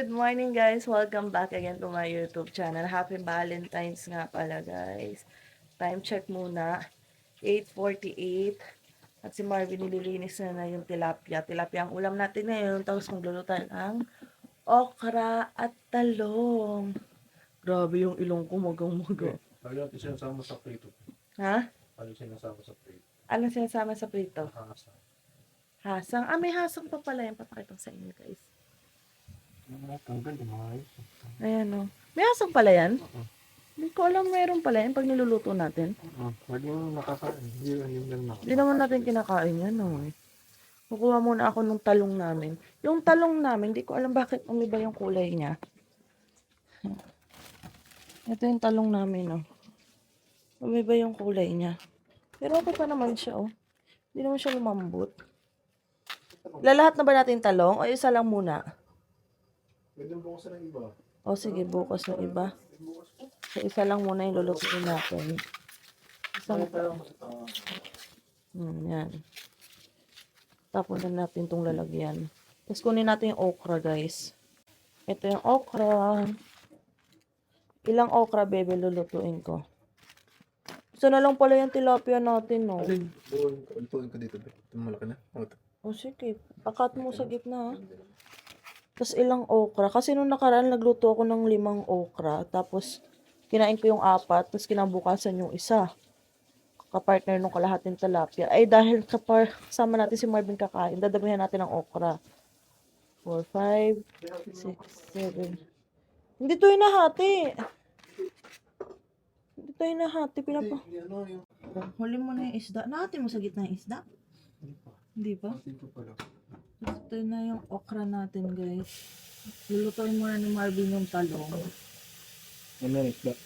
good morning guys! Welcome back again to my YouTube channel. Happy Valentine's nga pala guys. Time check muna. 8:48. At si Marvin nililinis na yung tilapia. Tilapia ang ulam natin ngayon. Tapos magluluto ng okra at talong. Grabe yung ilong ko magang-maga. Lagi natin sinasama sa prito. Ha? Lagi sinasama sa prito. Ano sinasama sa prito? Nakakasa. Hasang. Ah, may hasang pa pala yan. Papakita ko sa inyo guys. Tanggal, umayos. Ayan o. May hasang pala yan? Hindi ko alam meron pala yan pag niluluto natin. Lagi mo nakakain. Hindi lang na. Hindi naman natin kinakain yan o. Kukuha muna ako ng talong namin. Yung talong namin, hindi ko alam bakit umiba yung kulay niya. Ito yung talong namin o. Umiba yung kulay niya. Pero okay pa naman siya o. Hindi naman siya lumambot. Lalahat na ba natin talong o isa lang muna? Pwede mo bukasan ng iba. O sige, bukas ng iba. So, isa lang muna yung lulutuin natin. Isang yan. Tapos na natin itong lalagyan. Tapos kunin natin yung okra, guys. Ito yung okra. Ilang okra, bebe, lulutuin ko. Isa na lang pala yung tilapia natin, no? Lutuin ko dito. Ito malaki na. O sige, pakat mo sa gitna, ha? Tapos ilang okra. Kasi nung nakaraan, nagluto ako ng 5 okra. Tapos, kinain ko yung 4. Tapos, kinabukasan yung isa. Kapartner nung kalahating tilapia. Ay, dahil kasama natin si Marvin kakain, dadamihan natin ng okra. 4, 5, 6, 7. Hindi to hinahati. Hindi to hinahati. Huli mo na yung isda. Nahati mo sa gitna yung isda? Hindi pa? Dito pala. Ito na yung okra natin, guys. Lulutuin muna ni Marvin yung talong. Ano na isda?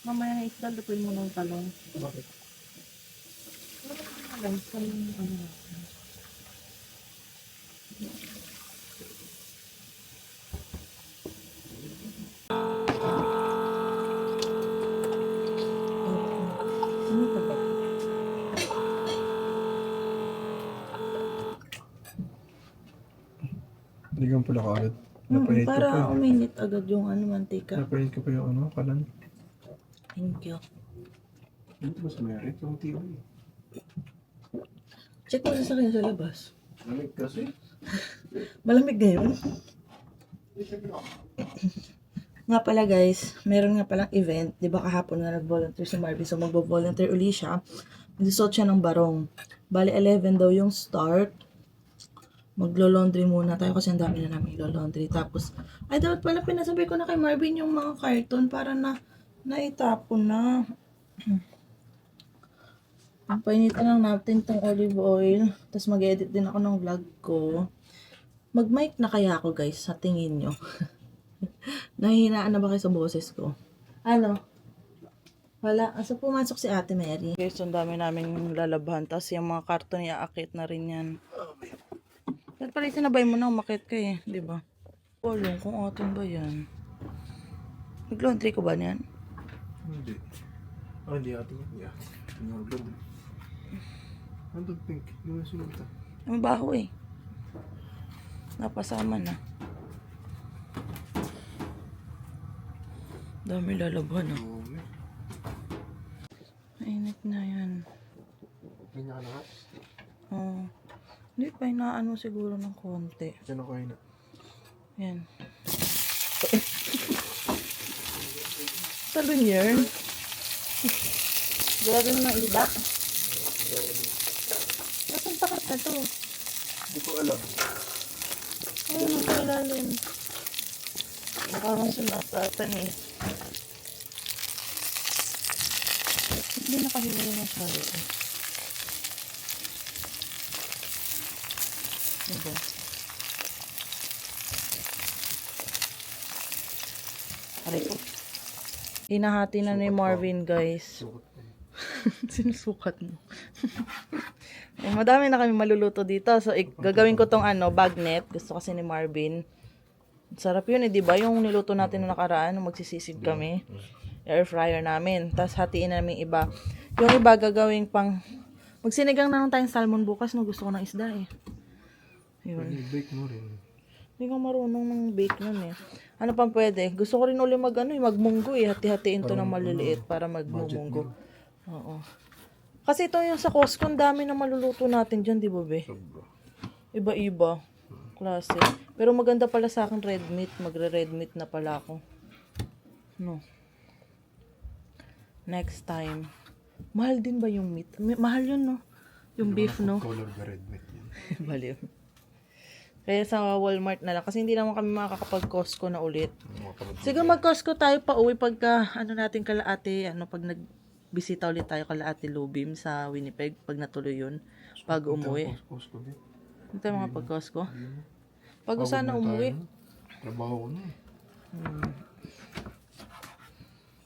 Mamaya na isda, lutuin mo ng talong. Bakit? Alam, sa ano natin. Ano ito ba? Hindi ka pala kaagad. Napahit ka Para pa. uminit agad yung mantika. Napahit ka pa yung kalan. Thank you. Dito mas merit yung TV. Check mo sa akin sa labas. Lamig kasi. Malamig ngayon. Nga pala guys, meron nga palang event. Di ba kahapon nga nag-volunteer si Marvin. So magbo-volunteer uli siya. Mag-suot siya ng barong. Bali 11 daw yung start. Maglo-laundry muna tayo kasi ang dami na namin ilo-laundry. Tapos, ay dapat pala pinasabay ko na kay Marvin yung mga carton para na naitapon na. Painitan lang natin tong olive oil. Tapos mag-edit din ako ng vlog ko. Mag-mic na kaya ako guys sa tingin nyo. Nahihinaan na ba kayo sa boses ko? Ano? Wala. Asa pumasok si Ate Mary? Guys, ang dami namin lalabhan. Tapos yung mga karton iaakit na rin yan. Dahil pala sinabay mo na umakit ka eh. Di ba? Walang kung atin ba yan. Nag-laundry ko ba niyan? Hindi. Hindi atin yan. Hindi atin. Yung blond. Ano pink? Yung sinunta. Ang baho eh. Napasama na. Dami lalabhan ah. Mainit na yan. Ganyan ka na nga. Oh. Hindi pa inaano siguro ng konti. Diyan ako yun. Yan. Talon yun. Gawin na iba. Nasaan takat na to? Hindi ko alam. Ayun, nakailalim. Parang sinasatan eh. Hindi nakahilay na siya rin. Diba? Aray ko. Hinahati na ni Marvin, guys. Sinusukat mo. Eh, madami na kami maluluto dito. So, gagawin ko tong bagnet. Gusto kasi ni Marvin. Sarap yun eh, di ba? Yung niluto natin nung nakaraan, nung magsisisig kami. Air fryer namin. Tapos hatiin namin iba. Yung iba gagawin pang... Magsinigang na lang tayong salmon bukas. No? Gusto ko ng isda eh. Yun. Pwede bake mo rin. Hindi nga marunong ng bake nun eh. Ano pang pwede? Gusto ko rin uli magmunggo eh. Hati-hatiin to ng maliliit para magmumunggo. Oo. Kasi ito yung sa Costco, ang dami na maluluto natin dyan, di ba be? Sobra. Iba-iba. Klase. Pero maganda pala sa akin red meat. Magre-red meat na pala ako. No. Next time. Mahal din ba yung meat? Mahal yun, no? Yung beef, no? Color the red meat yun. Baliw. Kaya sa Walmart na lang. Kasi hindi naman kami makakapag-Costco na ulit. Siguro mag-Costco tayo pa uwi pagka, natin kalaate, pag nagbisita ulit tayo kalaate Lubim sa Winnipeg, pag natuloy yun, pag umuwi. Costco din. Hindi tayo makapag-Costco. Pag sana umuwi. Trabaho ko na.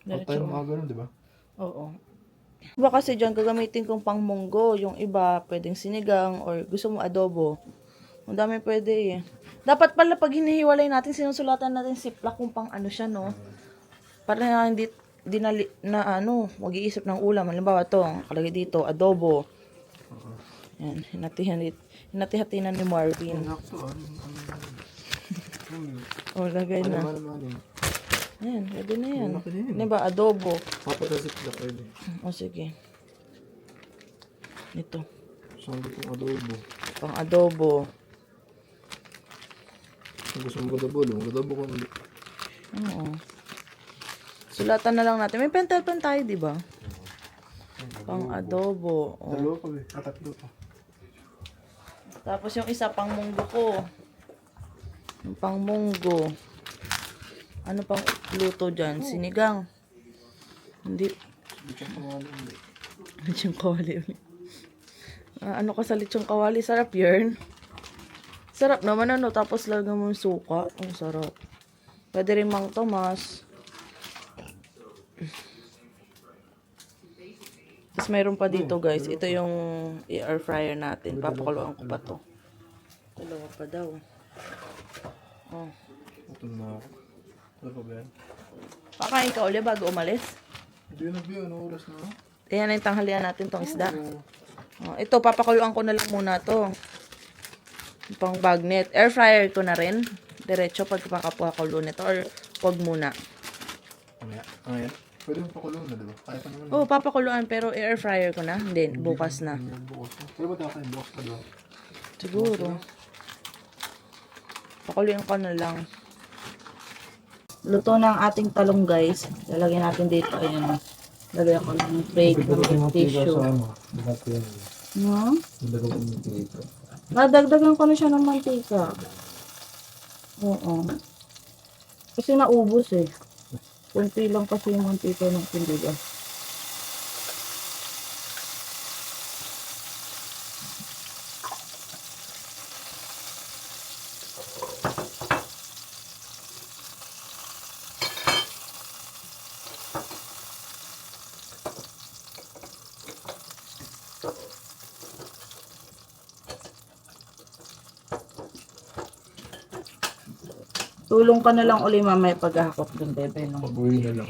Pag Diretso. tayo mga ganun, di ba? Oo. Iba kasi dyan, gagamitin kong pang munggo. Yung iba, pwedeng sinigang or gusto mo adobo. Ang dami pwede eh. Dapat pala pag hinihiwalay natin, sinusulatan natin ziplock kung pang siya, no? Para na hindi mag-iisip ng ulam. Halimbawa to, kalagay dito, adobo. Yan, hinati-hatinan ni Marvin. Sakto, O, lagay na. Ano. Ayan, pwede na yan. Malaki na yan. Ano ba, adobo. Papatasip na pwede. O, sige. Ito, Saan ko itong adobo? pang adobo. Kung gusto mo adobo, adobo ko ulit. Oo. Sulatan na lang natin. May pentel pen tayo, di ba? Pang adobo. O. Dalawa pa eh. Tatlo pa. Tapos yung isa pang munggo ko. Yung pang munggo. Ano pang luto dyan? Sinigang. Hindi. Lechong kawali. Ano ka sa lechong kawali? Sarap yun. Sarap naman tapos lagyan mo yung suka. Ang sarap. Pwede rin Mang Tomas. Tapos mayroon pa dito guys. Ito yung air fryer natin. Papakuluan ko pa to. Dalawa pa daw. Oh. Ito na ako. Ano pa ba yan? Pakain ka ulit bago umalis. Hindi na ba? Ano oras na? Ayan na yung tanghalian natin tong isda. Oh, ito, papakuluan ko na lang muna to. Pang bagnet. Air fryer ko na rin. Diretso pagpapakulo nito. Or wag muna. Ano yan? Pwede mo pakulong na, diba? Kaya pa naman. Oh, papakuluan pero air fryer ko na. Hindi, bukas na. Bukas na. Pwede ba tayo kayo bukas pa diba? Siguro. Pakuluan ko na lang. Luto na ang ating talong guys. Lalagyan natin dito. Ayan. Lagyan ko ng fake tissue. No? Nadagdagan ko na siya ng mantika. Oo. Kasi naubos eh. Kunti lang kasi yung mantika ng pindigan. Tulong ka na lang uli mamaya paghahakot ng bebe, no? Pag-uwi na lang.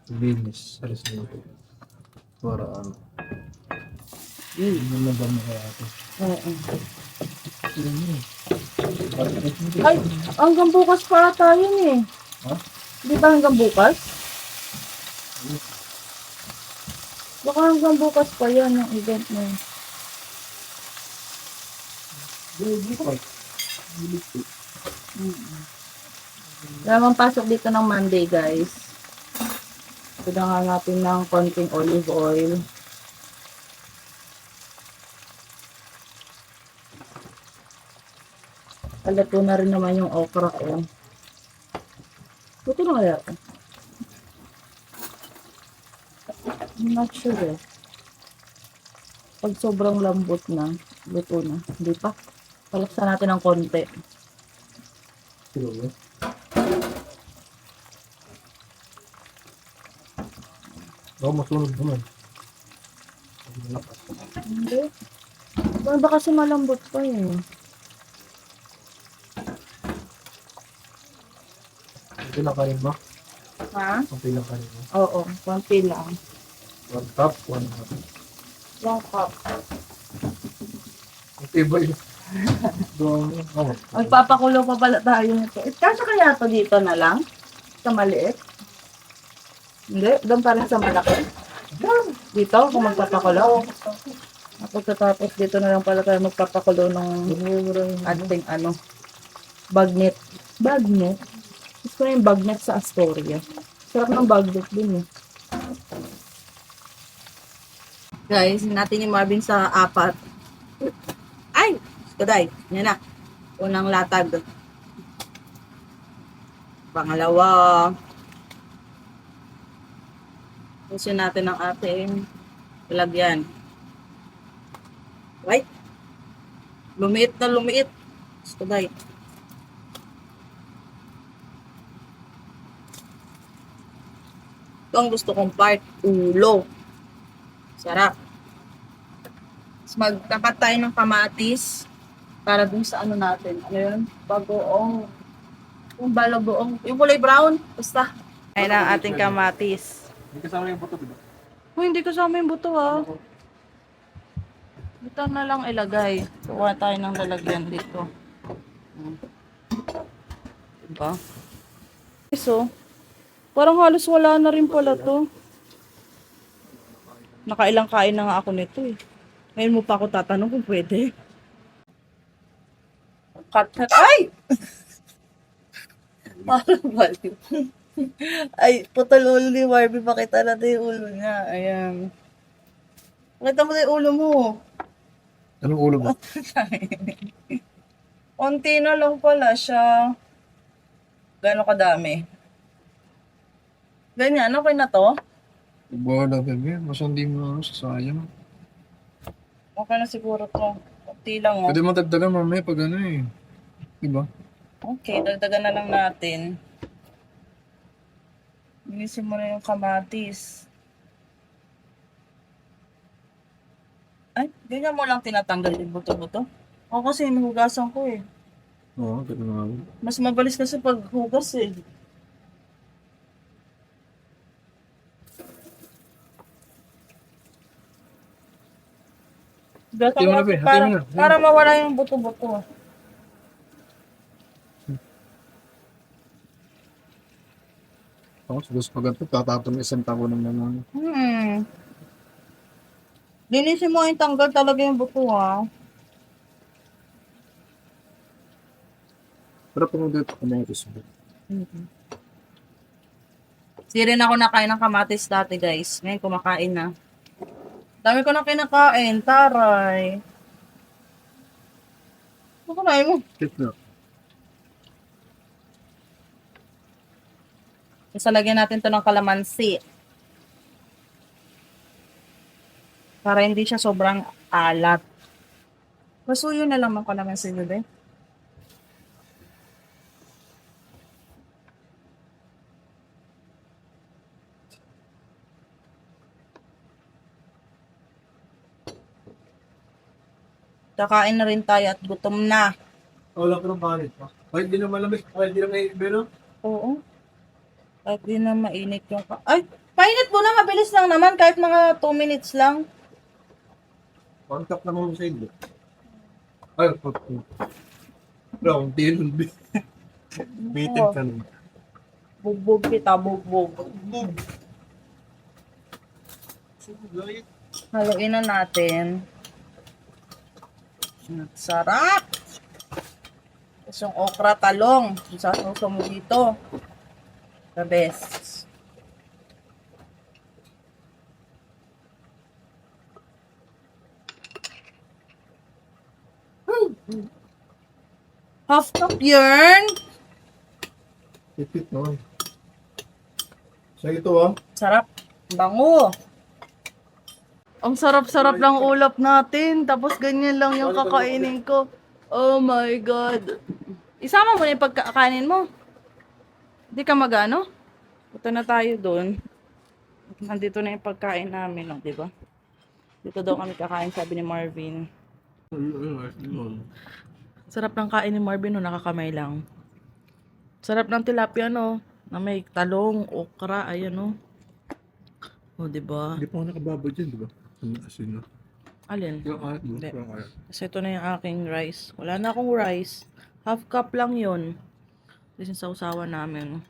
Business. Alis na ito. Para ano. Hindi na ba kaya ito? Oo. Ay, hanggang bukas para tayo eh. Ha? Di ba hanggang bukas? Baka hanggang bukas pa yan yung event na yun. Lamang pasok dito ng Monday guys. Kailangan natin ng konting olive oil. Palato na rin naman yung okra ko. Luto na kaya ito? I'm not sure eh. Pag sobrang lambot na, luto na. Hindi pa. Palaksan natin ng konti. Oo, masunog naman. Hindi. Ba kasi malambot pa eh. Konti lang kanin mo? Ha? Konti lang kanin mo? Oo, konti lang. 1 cup, 1 cup. 1 cup. Konti ba yun? Magpapakulo pa pala tayo nito. Kasya kaya to dito na lang? Sa maliit? Hindi, doon pa rin sa malaki. Dito, kung magpapakulo. Ako tapos dito na lang pala tayo magpapakulo ng ating bagnet. Bagnet? Gusto ko yung bagnet sa Astoria. Sarap ng bagnet din eh. Guys, natin ni Marvin sa 4. Ay! Kuday, yan na. Unang latag. Pangalawa. Pusin natin ang ating lalagyan. Right? Lumiit na lumiit. Kuday. Ito ang gusto kong part. Ulo. Sarap. Magtapat tayo ng kamatis para dun sa natin. Ano yun? Bagoong. Yung balagoong. Yung kulay brown. Basta. Ayan ang ating kamatis. Hindi kasama yung buto, diba? Hindi kasama yung buto Dito na lang ilagay. Kuha tayo ng lalagyan dito. Diba? So, parang halos wala na rin pala to. Nakailang kain na nga ako nito eh. Ngayon mo pa ako tatanong kung pwede. Cut na. Ay! Parang baliw. Ay, putol ulo ni Barbie. Pakita natin yung ulo niya. Ayan. Pakita mo na yung ulo mo. Anong ulo mo? Konti na lang pala siya. Gano'ng kadami? Ganyan, okay na to? Bahala bebe, basta hindi mo sasayang. Okay na siguro to. Konti lang Pwede mo dagdagan mamaya pag diba? Okay, dagdagan na lang natin. Bilisin mo na yung kamatis. Ay, ganyan mo lang tinatanggal yung buto-buto. Ako kasi hinuhugasan ko eh. Oo, ganun nga. Mas mabilis kasi pag hugas eh. Hati mo na, be. Hati mo na. Para mawala yung buto-buto. Ako, gusto ko ganito, tatapon isang tabo ng mga. Linisin mo yung tanggal talaga yung buto Pero kung dito, kamatis mo. Hindi rin ako nakain ng kamatis dati guys. Ngayon kumakain na. Dami ko na kinakain. Taray. Ano kanain mo? Cute na. Isa lagyan natin to ng kalamansi. Para hindi siya sobrang alat. Basuyo na lang ng kalamansi nyo, eh. Kakain na rin tayo at gutom na. Wala ko ng panit pa. Kahit di na malamig, kahit di na may ibero. Oo. Kahit di na mainit yung Ay! Painit mo na, mabilis lang naman. Kahit mga 2 minutes lang. Contact na mo sa inyo. Ay, pero kung di nun, bitin ka nun. Bugbog kita, bugbog. Haluin na natin. Sarap! Tapos yung okra talong. Sasawsaw mo dito. The best. Half cup yarn. Ipit naman. Sa ito Sarap. Bango. Ang sarap-sarap lang ulap natin. Tapos ganyan lang yung kakainin ko. Oh my God. Isama mo na yung pagkakanin mo. Hindi ka magano? Punta na tayo doon. Nandito na yung pagkain namin, no, di ba? Dito daw kami kakain, sabi ni Marvin. Sarap ng kain ni Marvin, no, nakakamay lang. Sarap ng tilapia, no, na may talong, okra, ayan, no. O, di ba? Hindi pa ako nakababad dyan, di ba? Ang asin na. Alin? Yung kalat mo. Hindi. Yung kalat. Kasi ito na yung aking rice. Wala na akong rice. Half cup lang yun. Kasi sa usawa namin.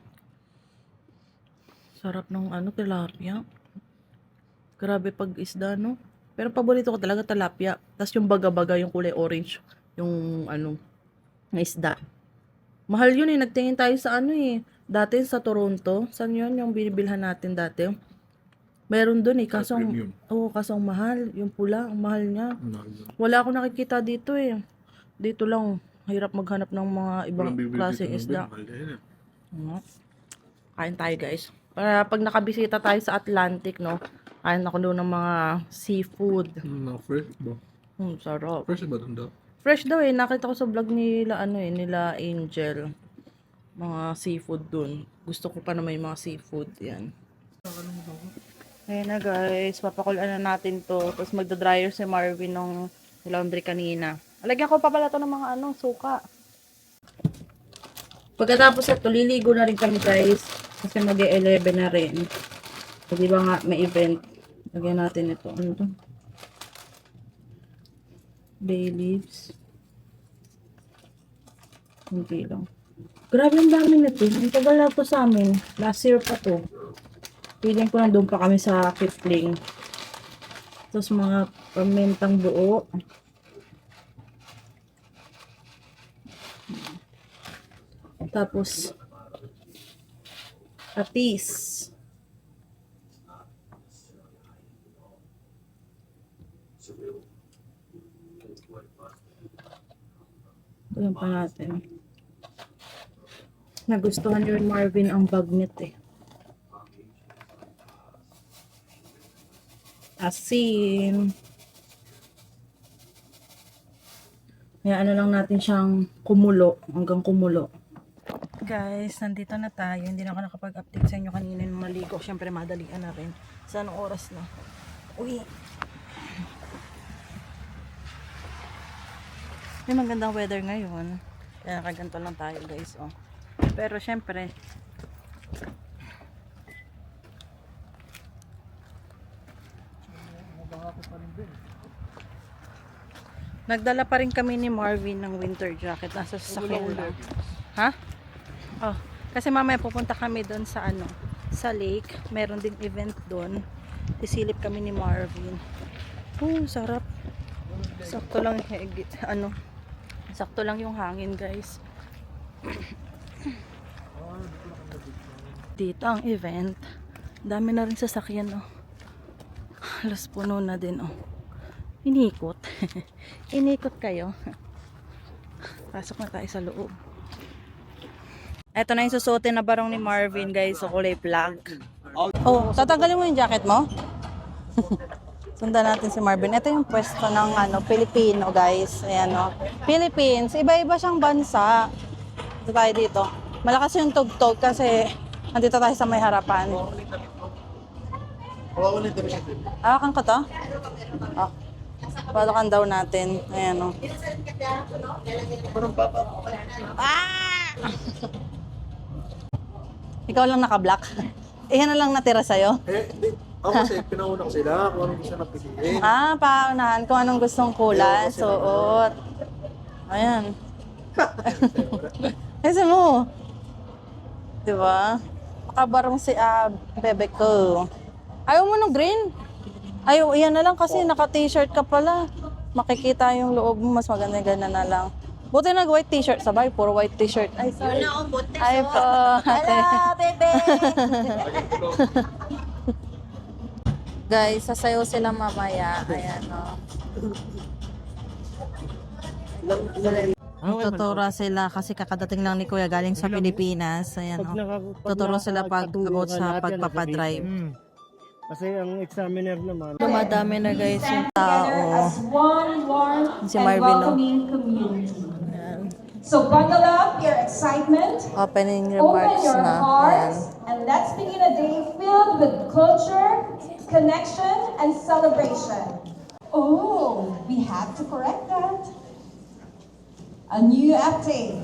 Sarap ng tilapia. Grabe pag isda, no? Pero paborito ko talaga tilapia. Tapos yung baga-baga, yung kulay orange. Yung na isda. Mahal yun eh. Nagtingin tayo sa dati sa Toronto. Saan yun yung binibilhan natin dati? Meron dun eh. Premium. Kasong mahal. Yung pula, ang mahal niya. No. Wala akong nakikita dito eh. Dito lang. Hirap maghanap ng mga ibang Walang bibili klaseng dito ng isda. mahal na yun eh. Ano? Kain tayo guys. Para pag nakabisita tayo sa Atlantic, no? Kain ako doon ng mga seafood. Fresh ba? Sarap. Fresh ba doon daw? Fresh daw eh. Nakita ko sa vlog nila, nila Angel. Mga seafood dun. Gusto ko pa naman yung mga seafood. Yan. Ayan na guys. Papakulan na natin to. Tapos magda-dryer si Marvin nung laundry kanina. Alagyan ko pa pala to ng mga suka. Pagkatapos ito, liligo na rin kami guys. Kasi mag-11 na rin. So, di ba nga may event. Lagyan natin ito. Ano to? Bay leaves. Hindi lang. Grabe ang dami nito. Ang tagal na to sa amin. Last year pa to. Feeling ko nandun pa kami sa Kipling. Tapos mga pamentang buo. Tapos atis. Ito lang pa natin. Nagustuhan ni Marvin ang bagnet eh. Asin. Kaya lang natin siyang kumulo. Hanggang kumulo. Guys, nandito na tayo. Hindi na ako nakapag-update sa inyo kanina nung maligo. Siyempre, madalian na rin. Sa anong oras na? Uy! May magandang weather ngayon. Kaya nakaganto lang tayo guys. Oh. Pero siyempre, nagdala pa rin kami ni Marvin ng winter jacket. Nasa sasakyan lang. Ha? Oh, kasi mamaya pupunta kami doon sa sa lake. Meron ding event doon. Isilip kami ni Marvin. Sarap. Sakto lang sakto lang yung hangin, guys. Dito ang event. Dami na rin sasakyan, oh. Halos puno na din, oh. Inikot. Inikot kayo. Pasok na tayo sa loob. Ito na yung susuotin na barong ni Marvin, guys. So, kulay black. Oh, tatanggalin mo yung jacket mo? Sundan natin si Marvin. Ito yung pwesto ng Pilipino, guys. Ayan, oh. Philippines. Iba-iba siyang bansa. Ito tayo dito. Malakas yung tugtog kasi nandito tayo sa may harapan. Awakan ko to? Oh. Palakan daw natin. Ayan, oh. Ah! Ikaw lang naka-black. Iyan na lang natira sa'yo. Hindi. Ako kasi pinauna ko sila kung anong gusto na piliin. Paunahan kung anong gustong kulay. Suot. Ayan. Kasi mo. Diba? Makabarong si bebe ko. Ayaw mo ng green? Ayaw, iyan na lang kasi naka-t-shirt ka pala. Makikita yung loob mo. Mas maganda gana na lang. Buti nag-white t-shirt. Sabay, puro white t-shirt. Ay, sorry. Yun na ang buntis. Ay po. Hello, bebe! Guys, sasayaw sila mamaya. Ayan, o. Tuturo sila kasi kakadating lang ni Kuya galing sa Pilipinas. Ayan, o. Tuturo sila pag-about sa pagpapadrive. Kasi ang examiner naman. Dumadami na guys yung tao. Si Marvin, o. Ayan. So bundle up your excitement, Opening open remarks your na. Ayan. hearts, and let's begin a day filled with culture, connection, and celebration. Oh, we have to correct that. A new update.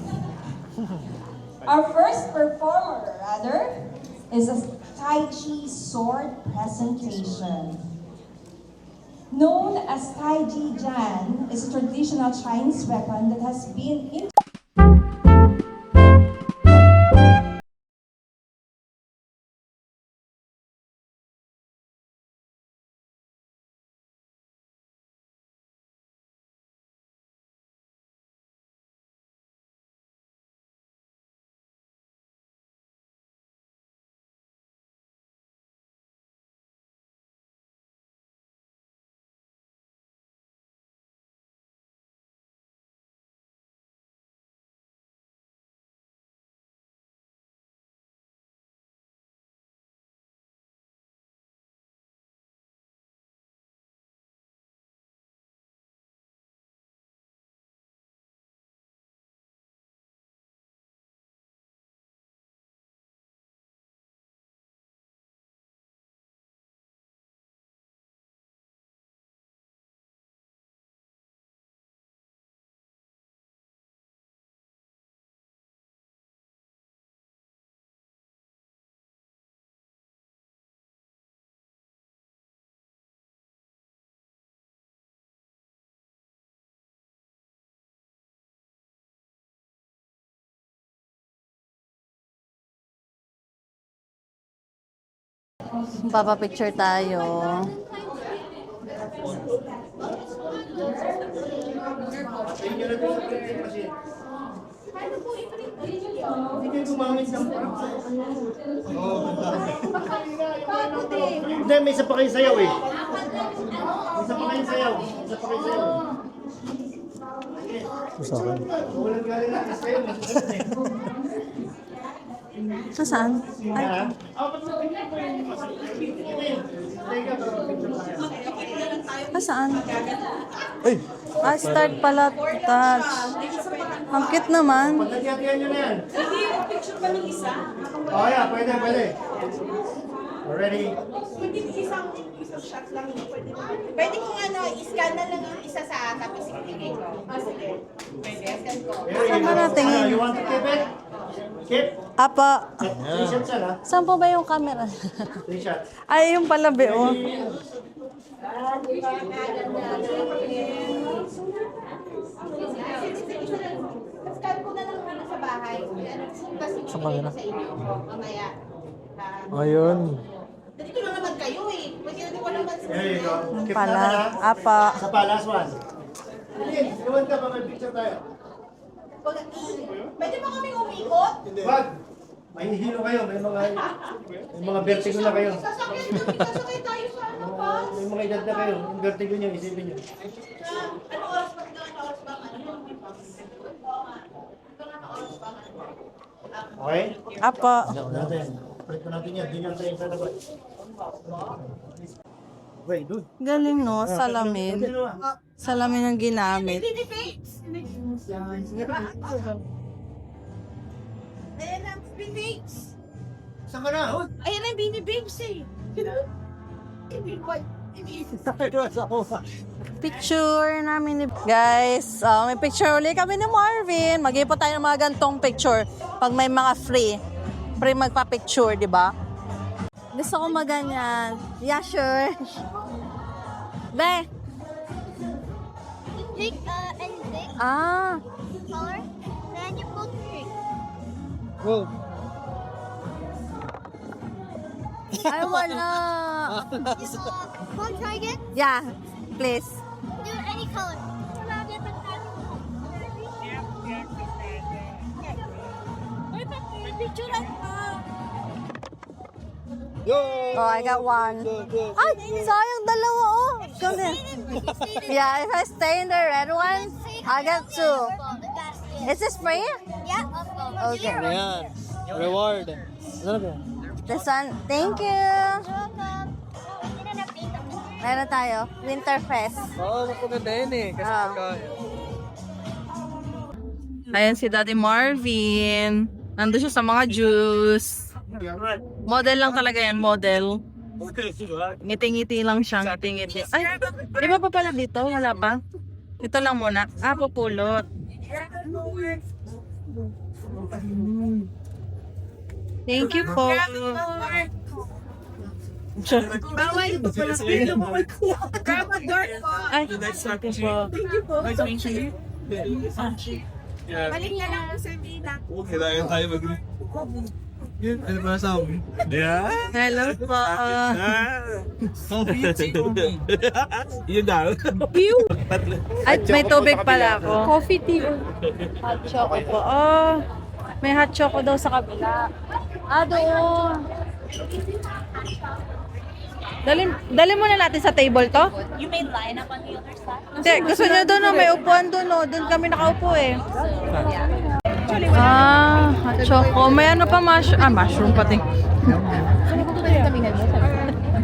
Our first performer, rather, is a Tai Chi sword presentation. known as Tai Chi Jan, is a traditional Chinese weapon that has been in Papa-picture tayo. Hindi kayo gumamit ng Hindi, may isa pa kayo sayaw eh. May isa pa kayo sayaw. Isa pa kayo sayaw. Walang galing natin sayaw. Masusunod eh. Saan? Ay, Ha? saan? Ah, start pala. Touch. Ang cute naman. Paghati-hatihan nyo na yan. Oh yeah, pwede, pwede. Already. Pwede kong i-scan na lang yung isa sa tapos ibigay ko. Sige. Pwede, scan ko. Saan ba natingin? You want to keep it? Keep? Apa. 3 shots yan ha? Saan po ba yung camera? 3 shots. Ay, yung pala, be, oh. Scan ko na lang muna sa bahay. Kasi ibigay ko sa inyo mamaya. Ayun. Dito lang naman kayo eh. Pwede na din walang bansa. There you go. Keep Pala. naman ha? Apa. Sa pa, last one. Sige, iwan ka pa, may picture tayo. Pwede ba kaming umikot? Wag! May hilo kayo, may mga vertigo na kayo. Sasakay tayo sa ano pa? May mga edad na kayo. Yung vertigo nyo, isipin nyo. Ano oras ba? Ilang oras ba? Okay? Apa. Natin. Prito natin yan. Ganyan tayo sa labas. Okay, dude. Galing, no? Salamin. Salamin ang ginamit. Ayan ang Babes. Saan ka na? Hoy! Ayan ang Babes eh. Picture namin ni... Guys, may picture ulit kami ni Marvin. Mag-ipon tayo ng mga gantong picture pag may mga free. Free magpa-picture, di ba? Gusto ko maganyan. Yeah, sure. Be. Pick anything, Ah. color, then you put it. Go. Ay, wala. Want to try again? Yeah, please. Do any color. Picture Oh, I got one. Ay, sayang dalawa, oh. Kasi, yeah, if I stay in the red one, I get two. Is this free? Yeah. Okay. Ayan. Reward. Ano ba? This one, thank you. Meron tayo, Winterfest. Oo, maganda yun eh. Kasi Ah. Ayan si Daddy Marvin. Nandun siya sa mga juice. Model lang talaga yan, model. Ngiti-ngiti lang siya, ngiti-ngiti. Ay, di ba pa pala dito? Wala pa? Ito lang muna. Ah, pupulot. Thank you po. Bawal. Grandma door po. Ay, Balik na lang po sa Mina. Kailangan tayo mag... Yun, ano ba sabi? hello po. Yun daw. Ay, may tubig pala ako. Coffee tea. Hot choco po. Oh, may hot choco daw sa kabila. Ah, doon. Dali muna natin sa table to. You made line up on the other side? Hindi, gusto nyo doon, may upuan doon, no? Doon kami nakaupo eh. Ah, hot choco. May ano pa, mushroom pati.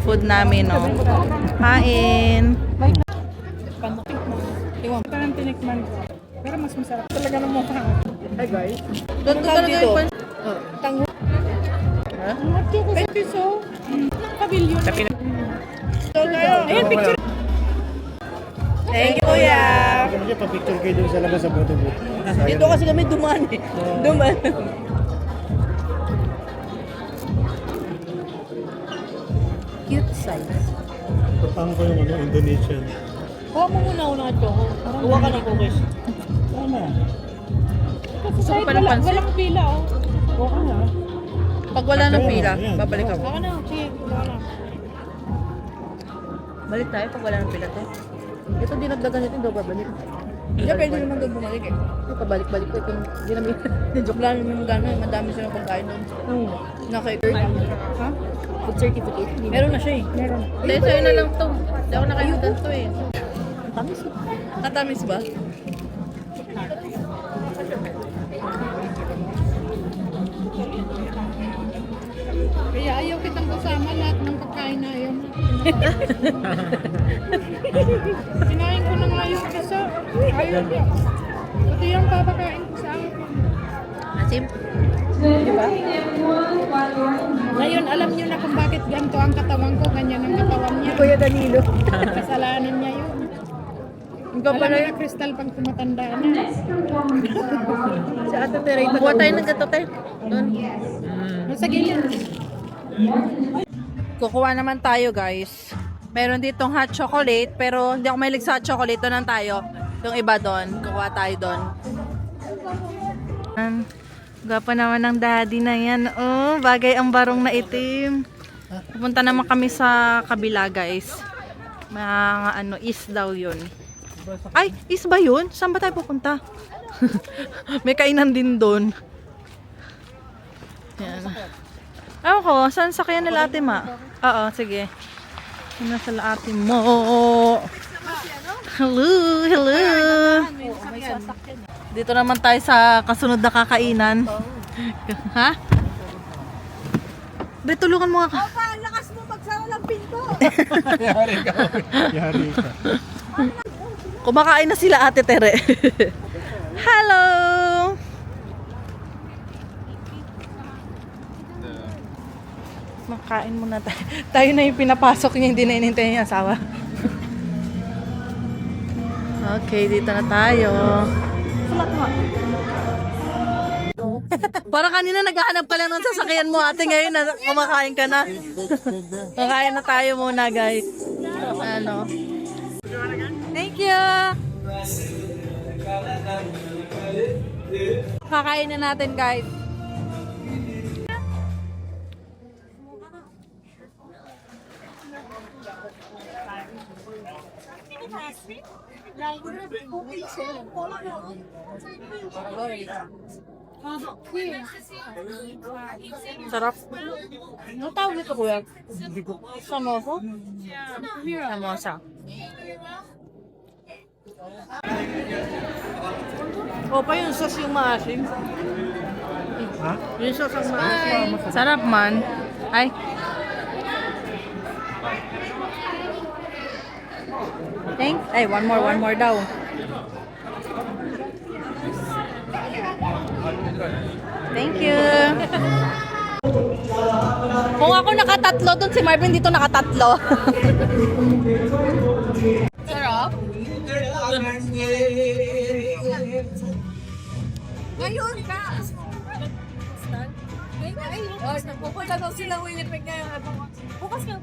Food namin, no? Kain. Parang tinikman ko. Pero mas masarap talaga ng mukha. Hi guys. Doon talaga yung pan... Thank you so. Pavilion. Ayun, picture. Thank you, kuya. Kasi pa-picture kayo dun sa labas sa photo booth. Dito kasi kami dumaan eh. Dumaan. Cute size. Tapang ko yung Indonesian. Kuha mo muna ako ng hot choco. Kuha ka ng cookies. Ano? Gusto ko pa ng pansit. Walang pila oh. Kuha ka na. Pag wala ng pila, babalik ako. Baka na, sige, baka na. Balik tayo pag wala ng pila to. Ito dinagdagan natin daw babalik. Hindi, pwede naman doon bumalik eh. Ito pabalik-balik ko. Hindi namin, joke lang naman gano'n. Madami silang pagkain doon. Ha? Food certificate. Meron na siya eh. Meron. Hindi, sa'yo na lang to. Hindi ako nakaimutan to eh. Matamis. Matamis ba? Kaya ayaw kitang kasama lahat ng pagkain na ayaw mo. Kinain ko na nga yung isa. Ayaw niya. Ito yung papakain ko sa akin. Asim? Ngayon, alam niyo na kung bakit ganito ang katawan ko, ganyan ang katawan niya. Kuya Danilo. Kasalanan niya yun. Ikaw pala yung kristal pag tumatanda na. Sa Ate Tere. Kuha tayo ng gato tayo. Doon. Sa gilid. Kukuha naman tayo guys. Meron ditong hot chocolate, pero hindi ako mahilig sa hot chocolate. Doon lang tayo. Yung iba doon. Kukuha tayo doon. Gapa naman ng daddy na yan. Oh, bagay ang barong na itim. Pupunta naman kami sa kabila guys. Mga ano, is daw yun. Ay, is ba yun? Saan ba tayo pupunta? May kainan din doon. Yan. Ewan ko, saan sakyan nila ate ma? Oo, sige. Saan na sila ate mo? Hello, hello. Dito naman tayo sa kasunod na kakainan. Ha? Be, tulungan mo nga. Opa, lakas mo magsara ng pinto. Yari ka. Kumakain na sila ate Tere. Hello! Makain muna tayo. Tayo na yung pinapasok niya, hindi na inintay niya asawa. Okay, dito na tayo. Sulat mo. Parang kanina naghahanap ka lang ng sasakyan mo ate, ngayon na kumakain ka na. Kakain na tayo muna guys. Ano? Thank you! Kakain na natin guys. Sarap. Ano tawag nito kuya? Samosa? Samosa. O pa yung sauce yung maasim. Ha? Yung sauce ang maasim. Sarap man. Ay. Ay, one more daw. Thank you. Kung ako nakatatlo, dun si Marvin dito nakatatlo. Sarap. Ngayon ka. Pupunta daw sila Winnipeg ngayon. Bukas nga.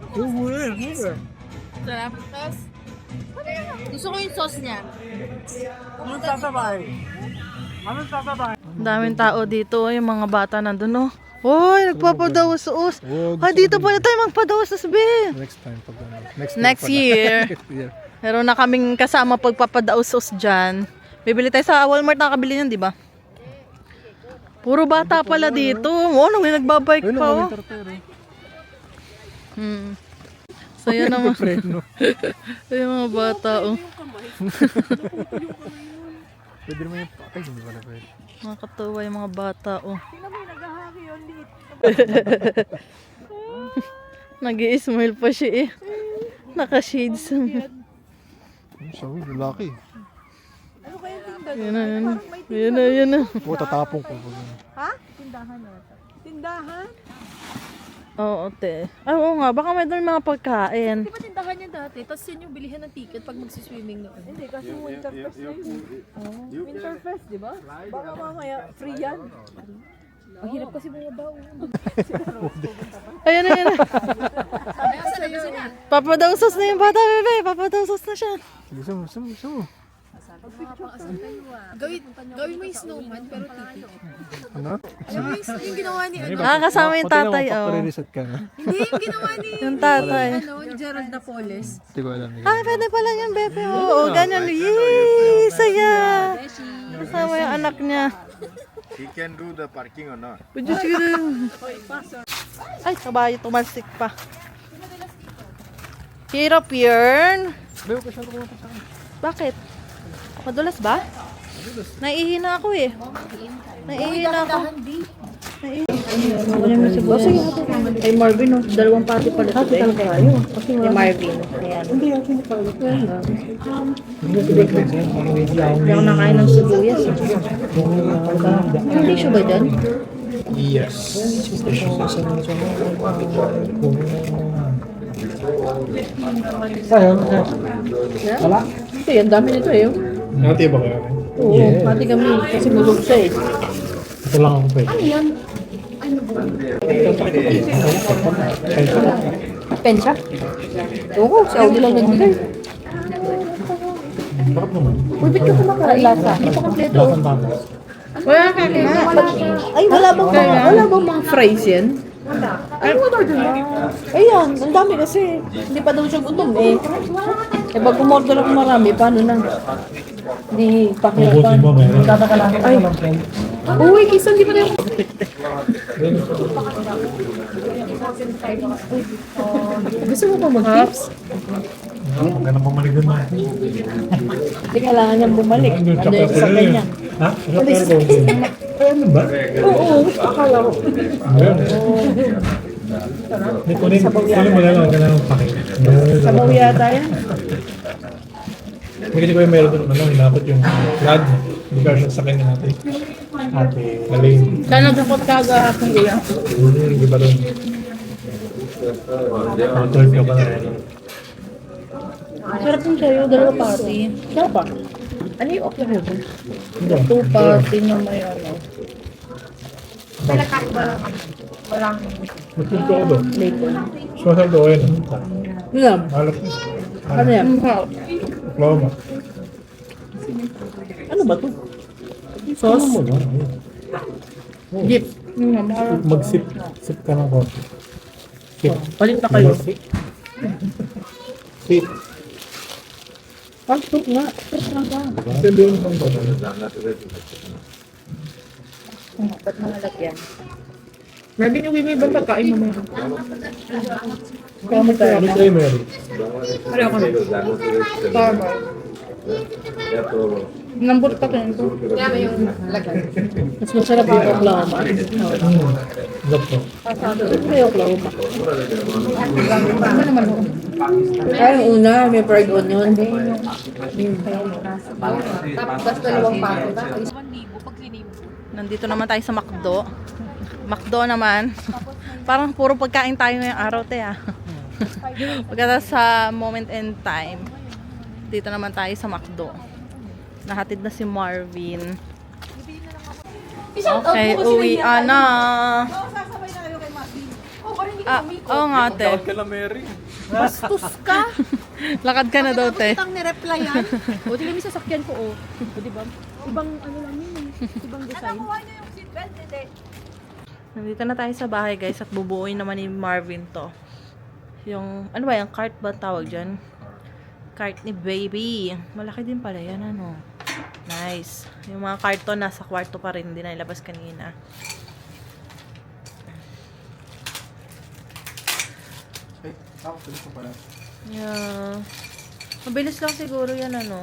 Sarap. Tapos, gusto ko yung sauce niya. Ang daming tao dito. Yung mga bata nandun, oh. Hoy, nagpapadawas-us. Dito pala tayo magpadawas-us, be. Next time. Next year. Meron na kaming kasama pagpapadawas-us dyan. Bibili tayo sa Walmart, nakakabili yun, di ba? Puro bata pala dito. Oh, may nagbabike pa, oh. So, yun naman. Yung mga bata, oh. Pwede naman yung patay, hindi pala pwede. Nakakatawa yung mga bata, oh. Nag-i-smile pa siya, eh. Naka-shades. So, lalaki. Yan na. Oo, tatapong ko. Tindahan? Oo, te. Ay, oo nga, baka may doon mga pagkain. Di ba tindahan niya dati? Tapos yun yung bilihan ng ticket pag magsiswimming noon. Hindi, kasi Winterfest na yun. Winterfest, di ba? Baka mamaya free yan. Ang hirap kasi bumabaw. Ayun na. Papadawsos na yung bata, bebe. Papadawsos na siya. Sige, sumo. Gawin mo yung snowman pero ticket. Ano? Yung ginawa ni Kasama yung tatay, oh. Pare-reset ka na. Hindi, yung ginawa ni Yung tatay. ni Gerald Napoles. Hindi ko alam. Ay, pwede pala yan, bebe. Oo, ganyan. Yay! Saya! Kasama yung anak niya. He can do the parking or not? Ay, kabayo, tumalsik pa. Hirap yun. Bayo ka siya pumunta sa akin. Bakit? Madulas ba? Naiihina ako, eh. Naiihina ako. Ano mo si Boss? Kay Marvin, no? Dalawang pati pala ito, eh. Kay Marvin. Ayan. Hindi ako nakain ng sibuyas. Hindi siya ba dyan? Yes. Wala? Ito, ang dami nito, eh. Nati ba kayo? Oo, pati kami. Kasi bulog siya, eh. Ito lang ako pwede. Pensa? Oo, si Audi lang nagbigay. Bakit naman? Uy, ba't ka kumakain? Lasa. Hindi pa kompleto. Lasang tapos. Wala ka Ay, wala bang mga fries yan? Ay, ayan, ang dami kasi. Hindi pa daw siya gutom, eh. Eh, pag umorder ako marami, paano na? Hindi, Ubusin mo, meron. Ay, uy, kisa, hindi pa na yung... Gusto mo pa mag-tips? Maganda bumalik doon na. Hindi kailangan niyang bumalik. Ano yung sa kanya? Ha? Ano ba? Oo, akala ko. Kunin mo lang ang ganang pakit. Sabaw yata yan. Hindi ko yung meron doon, hinapot yung flag. Hindi ka siya sa kanya natin. Ate, galing. Sana dapat kaga akong iya. Hindi ba doon? 12 ka ba na rin? Sarap yung sa'yo, dalawa party. Dapat. Ano yung okay mo? Hindi. 2 party na may ano. Magpunto ko doon. Bacon. Sumasal ko yun. Alam. Halap. Ano yan? Oklahoma. Ano ba to? Sauce? Jeep. Mag-sip. Sip ka ng coffee. Sip. Palit na kayo. Sip. Pasok nga. Sabihin mo ba? Ba't malalagyan? Marvin, yung may ibang pagkain mo meron. Kaya mo tayo. Ano tayo meron? Pareho ko na. Tama. Nambot pa tayo ito. Mas masarap yung Oklahoma. Laptop. Ito yung Oklahoma. Ano naman mo? Kaya yung una, may fried onion. Tapos dalawang pato. 1,000 pag linim. Nandito naman tayo sa McDo. McDo naman. Parang puro pagkain tayo ngayong araw, te, ah. Pagkatapos sa moment and time, dito naman tayo sa McDo. Nahatid na si Marvin. Okay, uwi na. Oo nga, te. Ka na, Mary. Bastos ka. Lakad ka na daw, te. Bakit ang nireply yan? O, tingnan mo sa sakyan ko, o. O, diba? Ibang ano lang yun, ibang design. Nandito na tayo sa bahay, guys, at bubuuin naman ni Marvin to. Yung, ano ba, yung cart ba tawag dyan? Cart ni baby. Malaki din pala yan, ano. Nice. Yung mga karton nasa kwarto pa rin, hindi na ilabas kanina. Ay, tapos ko pala. Yeah. Mabilis lang siguro yan, ano.